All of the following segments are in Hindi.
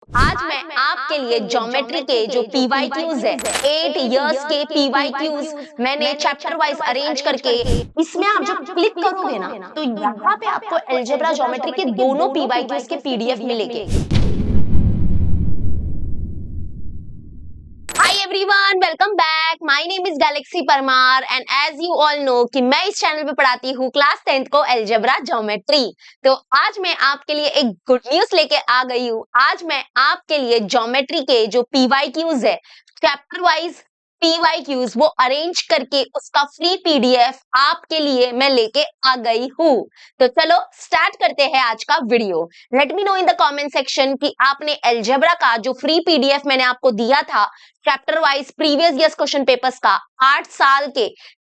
आज मैं आपके लिए ज्योमेट्री के जो पीवाईक्यूज है 8 इयर्स के पीवाईक्यूज मैंने चैप्टर वाइज अरेंज करके इसमें आप जब क्लिक करोगे ना तो यहाँ पे आपको अलजेब्रा ज्योमेट्री के दोनों पीवाईक्यूज के पीडीएफ मिलेंगे। Everyone welcome back, my name is Galaxy Parmar and as you all know कि मैं इस चैनल पे पढ़ाती हूँ क्लास 10th को अलजेब्रा ज्योमेट्री। तो आज मैं आपके लिए एक गुड न्यूज लेके आ गई हूँ। आज मैं आपके लिए ज्योमेट्री के जो पीवाईक्यूज है चैप्टर वाइज पीवाईक्यूज वो अरेंज करके उसका फ्री पीडीएफ आपके लिए मैं लेके आ गई हूँ। तो चलो स्टार्ट करते हैं आज का video. Let me know in the comment section कि आपने अलजेब्रा का जो फ्री पीडीएफ मैंने आपको दिया था chapter wise previous years question papers का 8 साल के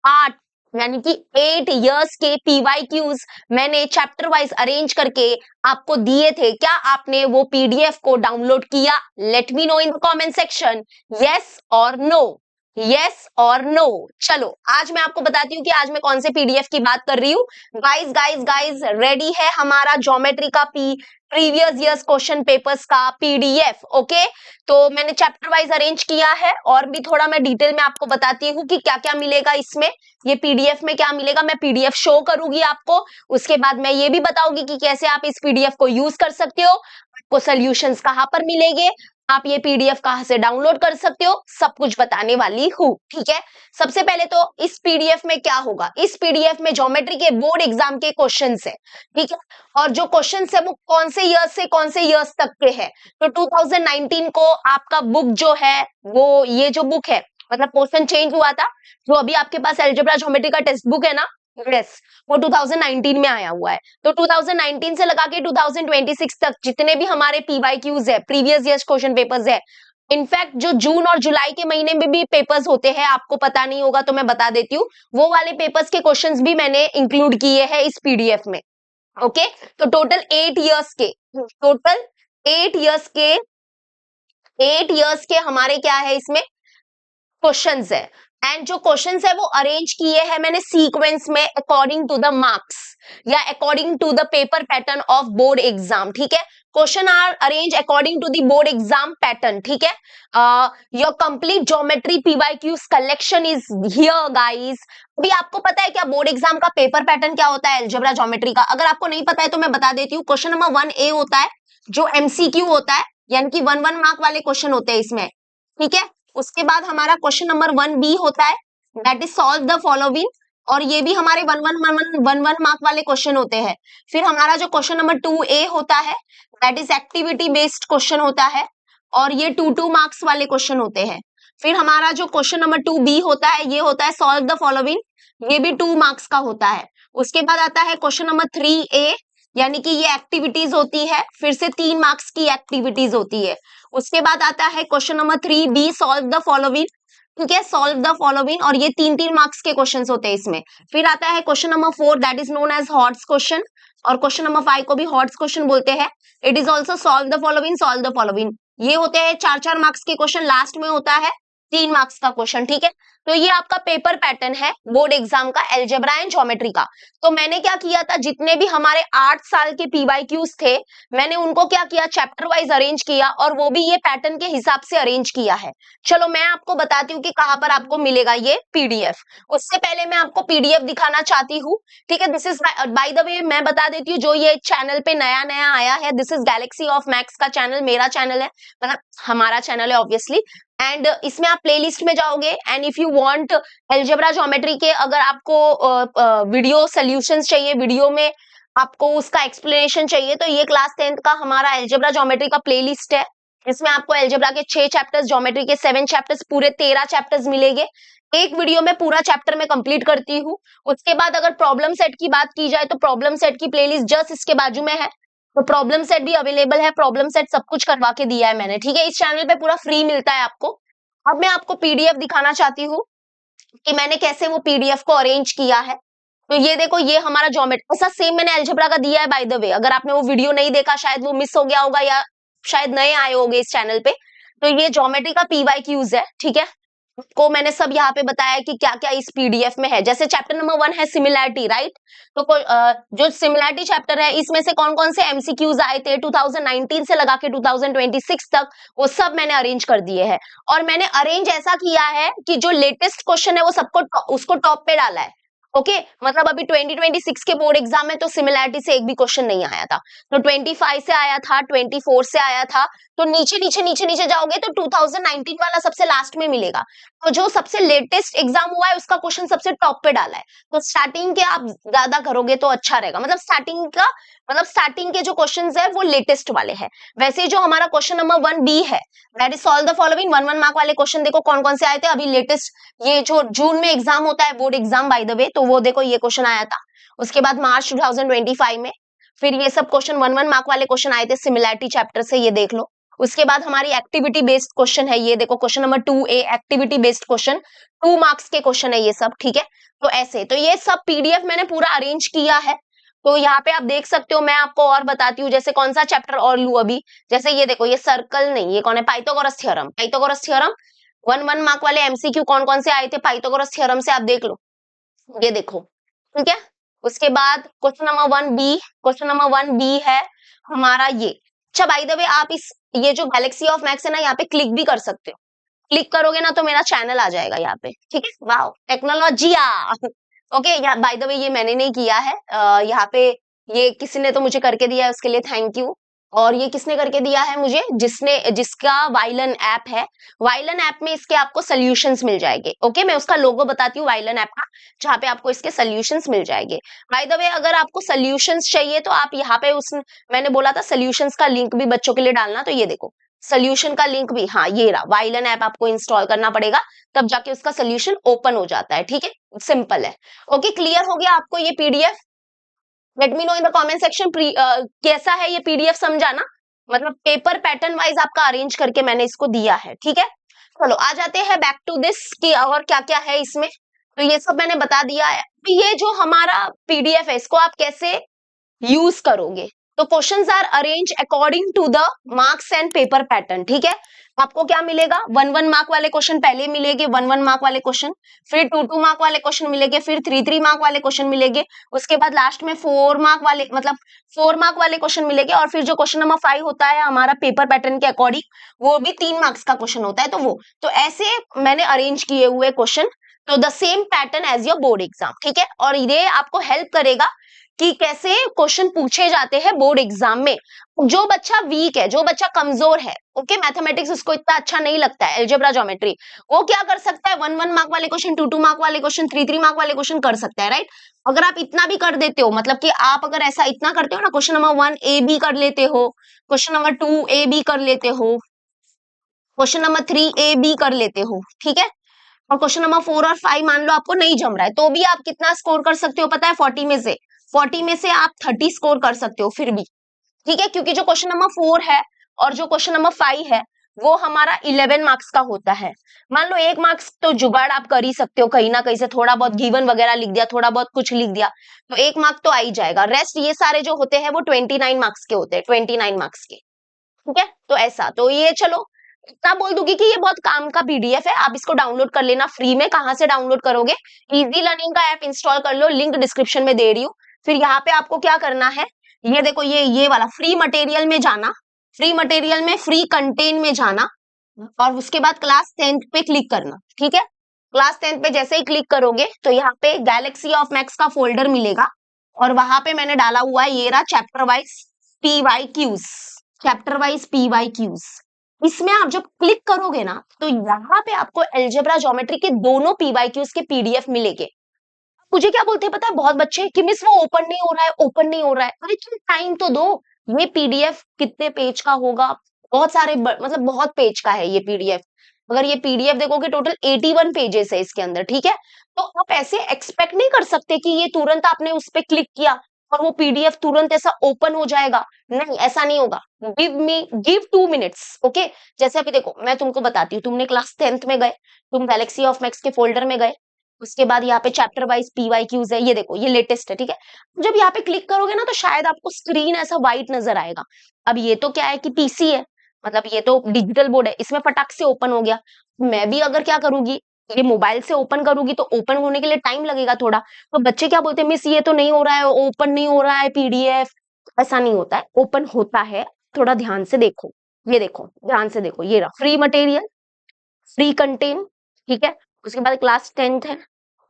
8 यानी कि 8 इयर्स के पीवाईक्यूज मैंने चैप्टर वाइज अरेंज करके आपको दिए थे, क्या आपने वो पीडीएफ को डाउनलोड किया? Let me know in the comment section, yes और नो, यस और नो। चलो आज मैं आपको बताती हूँ कि आज मैं कौन से पीडीएफ की बात कर रही हूँ। गाइस गाइस गाइस रेडी है हमारा ज्योमेट्री का प्रीवियस ईयर्स क्वेश्चन पेपर्स का पीडीएफ। ओके, तो मैंने चैप्टर वाइज अरेंज किया है और भी थोड़ा मैं डिटेल में आपको बताती हूँ कि क्या क्या मिलेगा इसमें, ये पीडीएफ में क्या मिलेगा। मैं पीडीएफ शो करूंगी आपको, उसके बाद मैं ये भी बताऊंगी कि कैसे आप इस पीडीएफ को यूज कर सकते हो, आपको सोल्यूशंस कहाँ पर मिलेंगे, आप ये पीडीएफ कहां से डाउनलोड कर सकते हो, सब कुछ बताने वाली हूँ। ठीक है, सबसे पहले तो इस पीडीएफ में क्या होगा, इस पीडीएफ में ज्योमेट्री के बोर्ड एग्जाम के क्वेश्चंस है। ठीक है, और जो क्वेश्चंस है वो कौन से ईयर से कौन से ईयर्स तक के हैं। तो 2019 को आपका बुक जो है वो ये जो बुक है, मतलब क्वेश्चन चेंज हुआ था, जो अभी आपके पास अलजेब्रा ज्योमेट्री का टेक्स्ट बुक है ना, यस, वो 2019 में आया हुआ है। तो 2019 से लगा के 2026 तक जितने भी हमारे पीवाईक्यूज है, प्रीवियस ईयर्स क्वेश्चन पेपर्स है, इनफैक्ट जो जून और जुलाई के महीने में भी पेपर्स होते हैं, आपको पता नहीं होगा तो मैं बता देती हूँ, वो वाले पेपर्स के क्वेश्चंस भी मैंने इंक्लूड किए हैं इस पीडीएफ में। ओके, तो टोटल 8 इयर्स के हमारे क्या है इसमें क्वेश्चंस है। एंड जो क्वेश्चंस है वो अरेंज किए हैं मैंने सीक्वेंस में अकॉर्डिंग टू द मार्क्स या according to the paper pattern of board exam. ठीक है, question are arrange according to the board exam pattern. ठीक है, your complete geometry PYQs collection is here guys. अभी आपको पता है क्या बोर्ड एग्जाम का पेपर पैटर्न क्या होता है अलजेब्रा ज्योमेट्री का? अगर आपको नहीं पता है तो मैं बता देती हूँ। क्वेश्चन नंबर 1A होता है जो एमसीक्यू होता है, यानी कि 1 मार्क वाले क्वेश्चन होते हैं इसमें। ठीक है, उसके बाद हमारा क्वेश्चन नंबर 1B होता है, that is solve the following, और ये भी हमारे 1 मार्क वाले क्वेश्चन होते हैं। फिर हमारा जो क्वेश्चन नंबर 2A होता है that is activity based question होता है, और ये 2 मार्क्स वाले क्वेश्चन होते हैं। फिर हमारा जो क्वेश्चन नंबर 2B होता है ये होता है सॉल्व द फॉलोइंग, ये भी 2 मार्क्स का होता है। उसके बाद आता है क्वेश्चन नंबर 3A, यानी कि ये एक्टिविटीज होती है, फिर से 3 मार्क्स की एक्टिविटीज होती है। उसके बाद आता है question number 3B solve the following. ठीक है, सॉल्व द फॉलोइंग, और ये 3 मार्क्स के क्वेश्चंस होते हैं इसमें। फिर आता है question number 4 that is known as HOTS question, और क्वेश्चन नंबर 5 को भी हॉट्स क्वेश्चन बोलते हैं। It is also solve the following, solve the following. ये होते हैं 4 मार्क्स के क्वेश्चन, लास्ट में होता है 3 मार्क्स का क्वेश्चन। ठीक है, तो ये आपका पेपर पैटर्न है बोर्ड एग्जाम का अलजेब्रा एंड ज्योमेट्री का। तो मैंने क्या किया था, जितने भी हमारे 8 साल के पीवाईक्यूज थे मैंने उनको क्या किया, चैप्टर वाइज अरेंज किया, और वो भी ये पैटर्न के हिसाब से अरेंज किया है। चलो मैं आपको बताती हूँ कि कहाँ पर आपको मिलेगा ये पीडीएफ। उससे पहले मैं आपको पीडीएफ दिखाना चाहती हूँ। ठीक है, दिस इज बाय द वे मैं बता देती हूँ, जो ये चैनल पे नया नया आया है, this is Galaxy of max का चैनल, मेरा चैनल है, मतलब हमारा चैनल है ऑब्वियसली। एंड इसमें आप प्लेलिस्ट में जाओगे and if you want algebra geometry के, अगर आपको वीडियो सॉल्यूशंस चाहिए, वीडियो में आपको उसका एक्सप्लेनेशन चाहिए, तो ये क्लास 10th का हमारा अलजेब्रा ज्योमेट्री का प्लेलिस्ट है। इसमें आपको अलजेब्रा के 6 चैप्टर्स, ज्योमेट्री के 7 चैप्टर्स, पूरे 13 चैप्टर्स मिलेंगे। एक वीडियो में पूरा चैप्टर में कंप्लीट करती हूँ। उसके बाद अगर प्रॉब्लम सेट की बात की जाए तो प्रॉब्लम सेट की प्लेलिस्ट जस्ट इसके बाजू में है, तो प्रॉब्लम सेट भी अवेलेबल है, प्रॉब्लम सेट सब कुछ करवा के दिया है मैंने। ठीक है, इस चैनल पे पूरा फ्री मिलता है आपको। अब मैं आपको पीडीएफ दिखाना चाहती हूँ कि मैंने कैसे वो पीडीएफ को अरेंज किया है। तो ये देखो, ये हमारा ज्योमेट्री, ऐसा सेम मैंने अलजेब्रा का दिया है बाय द वे। अगर आपने वो वीडियो नहीं देखा, शायद वो मिस हो गया होगा या शायद नए आए होंगे इस चैनल पे, तो ये ज्योमेट्री का पीवाईक्यूज है। ठीक है, को मैंने सब यहाँ पे बताया कि क्या क्या इस पीडीएफ में है। जैसे चैप्टर नंबर 1 है सिमिलैरिटी, राइट? तो जो सिमिलैरिटी चैप्टर है इसमें से कौन कौन से एमसीक्यूज आए थे 2019 से लगा के 2026 तक, वो सब मैंने अरेंज कर दिए हैं। और मैंने अरेंज ऐसा किया है कि जो लेटेस्ट क्वेश्चन है वो सबको उसको टॉप पे डाला है। ओके, मतलब अभी 2026 के बोर्ड एग्जाम में तो सिमिलैरिटी से एक भी क्वेश्चन नहीं आया था, तो 25 से आया था, 24 से आया था। तो नीचे नीचे नीचे नीचे जाओगे तो 2019 वाला सबसे लास्ट में मिलेगा। तो जो सबसे लेटेस्ट एग्जाम हुआ है उसका क्वेश्चन सबसे टॉप पे डाला है। तो स्टार्टिंग के आप ज्यादा करोगे तो अच्छा रहेगा, मतलब स्टार्टिंग के जो क्वेश्चंस है वो लेटेस्ट वाले हैं। वैसे जो हमारा क्वेश्चन नंबर 1B है, that is solve the following, 1 1 mark वाले क्वेश्चन देखो कौन कौन से आए थे अभी लेटेस्ट। ये जो जून में एग्जाम होता है बोर्ड एग्जाम बाय द वे, तो वो देखो ये क्वेश्चन आया था। उसके बाद मार्च 2025 में फिर ये सब क्वेश्चन 1 1 मार्क वाले क्वेश्चन आए थे सिमिलैरिटी चैप्टर से, ये देख लो। उसके बाद हमारी एक्टिविटी बेस्ड क्वेश्चन है, ये देखो question number 2A activity based question, 2 marks के क्वेश्चन है ये सब, ठीक है। तो ऐसे तो ये सब पीडीएफ मैंने पूरा अरेंज किया है। तो यहाँ पे आप देख सकते हो, मैं आपको और बताती हूँ जैसे कौन सा चैप्टर और लू अभी। जैसे ये देखो, ये सर्कल नहीं, ये कौन है, Pythagoras theorem. Pythagoras theorem 1 1 mark वाले एमसीक्यू कौन कौन से आए थे पाइथागोरस थ्योरम से, आप देख लो, ये देखो, ठीक है। उसके बाद question number 1B, question number 1B है हमारा ये। अच्छा बाय द वे, आप इस ये जो गैलेक्सी ऑफ मैथ्स है ना, यहाँ पे क्लिक भी कर सकते हो। क्लिक करोगे ना तो मेरा चैनल आ जाएगा यहाँ पे, ठीक है। वाओ टेक्नोलॉजिया। ओके, बाय द वे ये मैंने नहीं किया है, यहाँ पे ये किसी ने तो मुझे करके दिया है, उसके लिए थैंक यू। और ये किसने करके दिया है मुझे, जिसका वाइलन ऐप है। वाइलन ऐप में इसके आपको सोल्यूशंस मिल जाएंगे। ओके, मैं उसका लोगो बताती हूँ वाइलन ऐप का, जहाँ पे आपको इसके सोल्यूशंस मिल जाएंगे। बाय द वे अगर आपको सोल्यूशंस चाहिए तो आप यहाँ पे मैंने बोला था सोल्यूशंस का लिंक भी बच्चों के लिए डालना, तो ये देखो सोल्यूशन का लिंक भी, हाँ ये रहा, वाइलन ऐप आपको इंस्टॉल करना पड़ेगा, तब जाके उसका सोल्यूशन ओपन हो जाता है, ठीक है। सिंपल है। ओके, क्लियर हो गया आपको ये PDF? Let me know in the comment section कैसा है ये पीडीएफ, समझा ना? मतलब पेपर पैटर्न वाइज आपका अरेंज करके मैंने इसको दिया है, ठीक है। चलो आ जाते हैं बैक टू दिस कि और क्या क्या है इसमें। तो ये सब मैंने बता दिया है। ये जो हमारा पीडीएफ है इसको आप कैसे यूज करोगे, तो questions are arrange according to the marks and paper pattern, ठीक है। आपको क्या मिलेगा, 1 1 मार्क वाले क्वेश्चन पहले मिलेंगे, 1 1 मार्क वाले क्वेश्चन, फिर 2 2 मार्क वाले क्वेश्चन मिलेंगे, फिर 3 3 मार्क वाले क्वेश्चन मिलेंगे, उसके बाद लास्ट में 4 मार्क वाले, मतलब 4 मार्क वाले क्वेश्चन मिलेंगे, और फिर जो क्वेश्चन नंबर 5 होता है हमारा पेपर पैटर्न के अकॉर्डिंग, वो भी 3 मार्क्स का क्वेश्चन होता है। तो वो तो ऐसे मैंने अरेंज किए हुए क्वेश्चन, तो the same pattern as your board exam, ठीक है। और ये आपको हेल्प करेगा कि कैसे क्वेश्चन पूछे जाते हैं बोर्ड एग्जाम में। जो बच्चा वीक है, जो बच्चा कमजोर है, ओके, मैथमेटिक्स उसको इतना अच्छा नहीं लगता है, अलजेब्रा ज्योमेट्री, वो क्या कर सकता है, 1 1 मार्क वाले क्वेश्चन, 2 2 मार्क वाले क्वेश्चन, 3 3 मार्क वाले क्वेश्चन कर सकता है, राइट। अगर आप इतना भी कर देते हो, मतलब कि आप अगर ऐसा इतना करते हो ना, क्वेश्चन नंबर 1A भी कर लेते हो, क्वेश्चन नंबर 2A भी कर लेते हो, क्वेश्चन नंबर 3A भी कर लेते हो, ठीक है। और क्वेश्चन नंबर 4 और 5 मान लो आपको नहीं जम रहा है, तो भी आप कितना स्कोर कर सकते हो पता है, 40 में से आप 30 स्कोर कर सकते हो फिर भी, ठीक है। क्योंकि जो क्वेश्चन नंबर 4 है और जो क्वेश्चन नंबर 5 है वो हमारा 11 मार्क्स का होता है। मान लो 1 मार्क्स तो जुगाड़ आप कर ही सकते हो, कहीं ना कहीं से थोड़ा बहुत गिवन वगैरह लिख दिया, थोड़ा बहुत कुछ लिख दिया, तो 1 मार्क तो आ ही जाएगा। रेस्ट ये सारे जो होते हैं वो 29 मार्क्स के होते हैं, 29 मार्क्स के, ठीक है। तो ऐसा, तो ये चलो इतना बोल दूंगी कि ये बहुत काम का पीडीएफ है, आप इसको डाउनलोड कर लेना फ्री में। कहां से डाउनलोड करोगे, इजी लर्निंग का ऐप इंस्टॉल कर लो, लिंक डिस्क्रिप्शन में दे रही हूँ। फिर यहाँ पे आपको क्या करना है, ये देखो, ये वाला फ्री मटेरियल में जाना, फ्री मटेरियल में फ्री कंटेंट में जाना, और उसके बाद क्लास 10th पे क्लिक करना, ठीक है। क्लास 10th पे जैसे ही क्लिक करोगे तो यहाँ पे गैलेक्सी ऑफ मैथ्स का फोल्डर मिलेगा, और वहां पे मैंने डाला हुआ है ये रहा chapter wise PYQs, chapter wise PYQs। इसमें आप जब क्लिक करोगे ना तो यहाँ पे आपको अलजेब्रा ज्योमेट्री के दोनों PYQs के PDF मिलेंगे। मुझे क्या बोलते हैं पता है बहुत बच्चे कि मिस वो ओपन नहीं हो रहा है, ओपन नहीं हो रहा है। अरे तुम टाइम तो दो, ये पीडीएफ कितने पेज का होगा, बहुत सारे मतलब बहुत पेज का है ये पीडीएफ। अगर ये पीडीएफ देखोगे टोटल 81 पेजेस है इसके अंदर, ठीक है। तो आप ऐसे एक्सपेक्ट नहीं कर सकते कि ये तुरंत आपने उस पर क्लिक किया और वो पीडीएफ तुरंत ऐसा ओपन हो जाएगा, नहीं ऐसा नहीं होगा। Give 2 minutes, okay. जैसे अभी देखो मैं तुमको बताती हूँ, तुमने क्लास 10th में गए, तुम गैलेक्सी ऑफ मैथ्स के फोल्डर में गए, उसके बाद यहाँ पे चैप्टर वाइज PYQs है, ये देखो ये लेटेस्ट है, ठीक है। जब यहाँ पे क्लिक करोगे ना तो शायद आपको स्क्रीन ऐसा व्हाइट नजर आएगा। अब ये तो क्या है कि पीसी है, मतलब ये तो डिजिटल बोर्ड है, इसमें फटाक से ओपन हो गया। मैं भी अगर क्या करूंगी, ये मोबाइल से ओपन करूंगी तो ओपन होने के लिए टाइम लगेगा थोड़ा। तो बच्चे क्या बोलते हैं, मिस ये तो नहीं हो रहा है, ओपन नहीं हो रहा है पीडीएफ। ऐसा नहीं होता है, ओपन होता है। थोड़ा ध्यान से देखो, ये देखो, ध्यान से देखो, ये रहा फ्री मटेरियल, फ्री कंटेन, ठीक है। उसके बाद क्लास 10th है,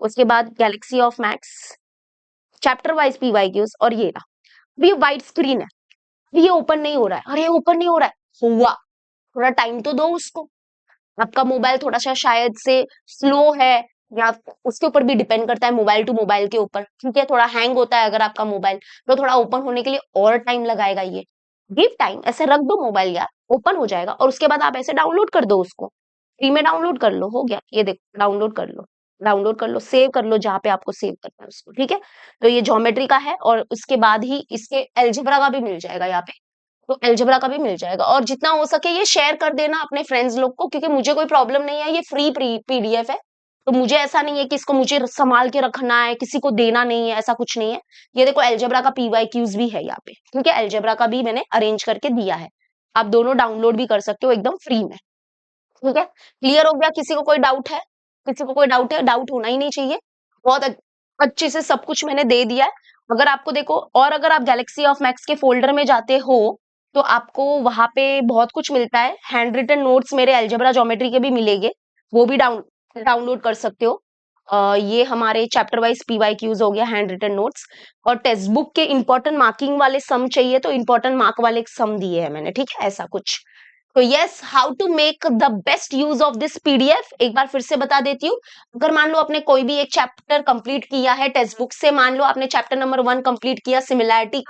उसके बाद Galaxy of maths, chapter wise PYQs, और ये रहा। अभी ये व्हाइट स्क्रीन है, अभी ये ओपन नहीं हो रहा है, अरे ओपन नहीं हो रहा है, हुआ, थोड़ा टाइम तो दो उसको। आपका मोबाइल थोड़ा सा शायद से स्लो है, या उसके ऊपर भी डिपेंड करता है, मोबाइल टू मोबाइल के ऊपर, ठीक है। थोड़ा हैंग होता है अगर आपका मोबाइल, तो थोड़ा ओपन होने के लिए और टाइम लगाएगा ये। गिव टाइम, ऐसे रख दो मोबाइल यार, ओपन हो जाएगा। और उसके बाद आप ऐसे डाउनलोड कर दो उसको, फ्री में डाउनलोड कर लो, हो गया। ये देखो डाउनलोड कर लो, डाउनलोड कर लो, सेव कर लो जहां पे आपको सेव करना है उसको, ठीक है। तो ये ज्योमेट्री का है, और उसके बाद ही इसके अलजेब्रा का भी मिल जाएगा यहाँ पे, तो अलजेब्रा का भी मिल जाएगा। और जितना हो सके ये शेयर कर देना अपने फ्रेंड्स लोग को, क्योंकि मुझे कोई प्रॉब्लम नहीं है, ये फ्री पीडीएफ है। तो मुझे ऐसा नहीं है कि इसको मुझे संभाल के रखना है, किसी को देना नहीं है, ऐसा कुछ नहीं है। ये देखो अलजेब्रा का पीवाईक्यूज भी है यहाँ पे, ठीक है। अलजेब्रा का भी मैंने अरेंज करके दिया है, आप दोनों डाउनलोड भी कर सकते हो एकदम फ्री में, ठीक है। क्लियर हो गया? किसी को कोई डाउट है? किसी को कोई डाउट है? डाउट होना ही नहीं चाहिए, बहुत अच्छे से सब कुछ मैंने दे दिया है। अगर आपको देखो, और अगर आप गैलेक्सी ऑफ मैक्स के फोल्डर में जाते हो तो आपको वहां पे बहुत कुछ मिलता है। हैंड रिटन नोट्स मेरे अलजेब्रा ज्योमेट्री के भी मिलेंगे, वो भी डाउनलोड कर सकते हो। ये हमारे चैप्टर वाइज पीवाईक्यूज हो गया, हैंड रिटन नोट्स। और टेक्स्ट बुक के इंपॉर्टेंट मार्किंग वाले सम चाहिए तो इंपॉर्टेंट मार्क वाले सम दिए हैं मैंने, ठीक है, ऐसा कुछ। तो yes, how to make the best use of this PDF एक बार फिर से बता देती हूँ। अगर मान लो आपने कोई भी एक चैप्टर कंप्लीट किया है टेक्स्ट बुक से, मान लो आपने चैप्टर नंबर 1 कंप्लीट किया similarity,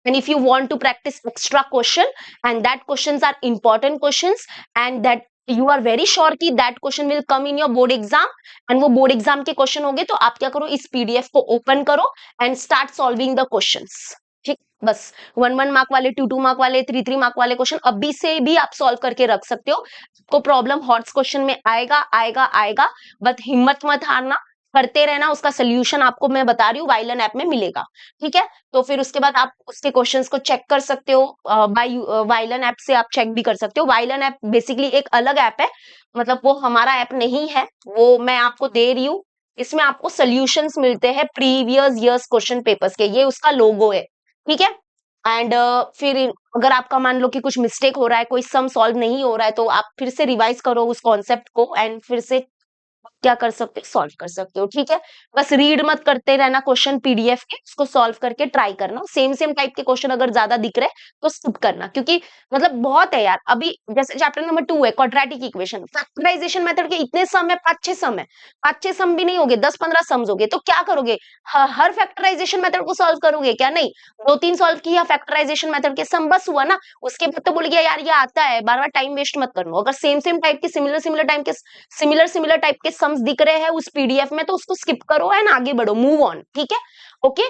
and if you want to practise extra question, and that questions are important questions, and that you are very sure कि that question will come in your board exam, and वो बोर्ड एग्जाम के क्वेश्चन होंगे, तो आप क्या करो, इस पीडीएफ को ओपन करो and start solving the questions, ठीक। बस 1 मार्क वाले, 2 मार्क वाले, 3 मार्क वाले क्वेश्चन अभी से भी आप सॉल्व करके रख सकते हो। को प्रॉब्लम हॉट्स क्वेश्चन में आएगा आएगा आएगा, बट हिम्मत मत हारना, करते रहना। उसका सोल्यूशन आपको मैं बता रही हूँ वाइलन ऐप में मिलेगा, ठीक है। तो फिर उसके बाद आप उसके क्वेश्चंस को चेक कर सकते हो, बाय वाइलन ऐप से आप चेक भी कर सकते हो। वाइलन ऐप बेसिकली एक अलग ऐप है, मतलब वो हमारा ऐप नहीं है, वो मैं आपको दे रही हूँ। इसमें आपको सोल्यूशंस मिलते हैं प्रीवियस ईयर्स क्वेश्चन पेपर्स के, ये उसका लोगो है, ठीक है। एंड फिर अगर आपका मान लो कि कुछ मिस्टेक हो रहा है, कोई सम सॉल्व नहीं हो रहा है, तो आप फिर से रिवाइज करो उस कॉन्सेप्ट को, एंड फिर से क्या कर सकते हो, सॉल्व कर सकते हो, ठीक है। बस रीड मत करते रहना क्वेश्चन पीडीएफ के, उसको सॉल्व करके ट्राई करना। सेम सेम टाइप के क्वेश्चन अगर ज्यादा दिख रहे तो स्किप करना, क्योंकि मतलब बहुत है यार। अभी जैसे चैप्टर नंबर 2 है क्वाड्रेटिक इक्वेशन, फैक्टराइजेशन मेथड के इतने सम है, 5-6 सम है, 5-6 सम भी नहीं होगे, 10-15 सम्स होगे, तो क्या करोगे, हर फैक्टराइजेशन मेथड को सॉल्व करोगे क्या? नहीं, 2-3 सॉल्व किया फैक्टराइजेशन मेथड के सम, बस हुआ ना। उसके बाद तो बोल गया यार ये आता है, बार बार टाइम वेस्ट मत करना। अगर सेम सेम टाइप के सिमिलर टाइप के सम्स दिख रहे हैं उस पीडीएफ में, तो उसको स्किप करो एंड आगे बढ़ो, मूव ऑन, ठीक है। ओके,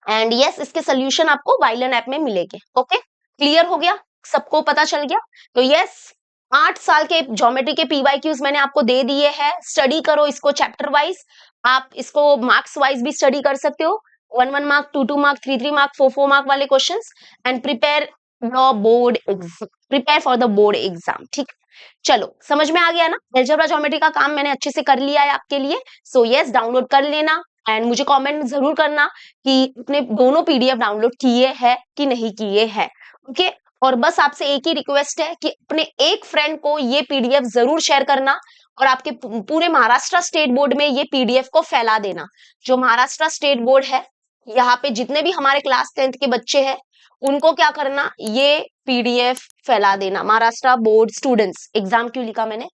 एंड यस, इसके सोल्यूशन आपको वाइलन ऐप में मिलेंगे। ओके, क्लियर हो गया? सबको पता चल गया? तो यस, 8 साल के ज्योमेट्री के पीवाईक्यूज मैंने आपको दे दिए हैं। स्टडी करो इसको चैप्टर वाइज, आप इसको मार्क्स वाइज भी स्टडी कर सकते हो, 1 मार्क, 2 मार्क, 3 मार्क, 4 मार्क वाले questions, and prepare your board exam, prepare for the board exam, ठीक। चलो, समझ में आ गया ना? अलजेब्रा ज्योमेट्री का काम मैंने अच्छे से कर लिया है आपके लिए। सो यस, डाउनलोड कर लेना, एंड मुझे कमेंट जरूर करना कि अपने दोनों पीडीएफ डाउनलोड किए हैं कि नहीं किए हैं, ओके। और बस आपसे एक ही रिक्वेस्ट है कि अपने एक फ्रेंड को ये पीडीएफ जरूर शेयर करना, और आपके पूरे महाराष्ट्र स्टेट बोर्ड में ये पीडीएफ को फैला देना। जो महाराष्ट्र स्टेट बोर्ड है, यहाँ पे जितने भी हमारे क्लास 10th के बच्चे हैं, उनको क्या करना, ये पीडीएफ फैला देना। महाराष्ट्र बोर्ड स्टूडेंट्स, एग्जाम क्यों लिखा मैंने,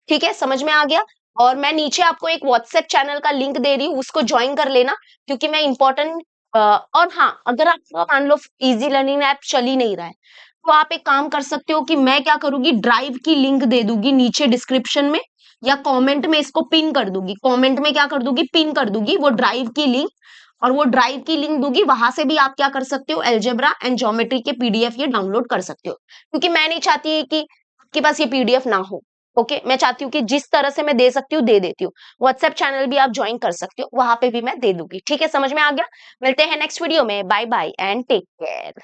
ठीक है, समझ में आ गया। और मैं नीचे आपको एक व्हाट्सएप चैनल का लिंक दे रही हूँ, उसको ज्वाइन कर लेना, क्योंकि मैं इंपॉर्टेंट और हाँ, अगर आपका मान लो इजी लर्निंग ऐप चल ही नहीं रहा है, तो आप एक काम कर सकते हो कि मैं क्या करूंगी, ड्राइव की लिंक दे दूंगी नीचे डिस्क्रिप्शन में, या कमेंट में इसको पिन कर दूंगी। कमेंट में क्या कर दूंगी, पिन कर दूंगी वो ड्राइव की लिंक, और वो ड्राइव की लिंक दूंगी, वहां से भी आप क्या कर सकते हो, अलजेब्रा एंड ज्योमेट्री के पीडीएफ ये डाउनलोड कर सकते हो। क्योंकि मैं नहीं चाहती कि आपके पास ये पीडीएफ ना हो, ओके। मैं चाहती हूँ कि जिस तरह से मैं दे सकती हूँ दे देती हूँ। व्हाट्सएप चैनल भी आप ज्वाइन कर सकते हो, वहां पे भी मैं दे दूंगी, ठीक है, समझ में आ गया। मिलते हैं नेक्स्ट वीडियो में, bye bye and take care.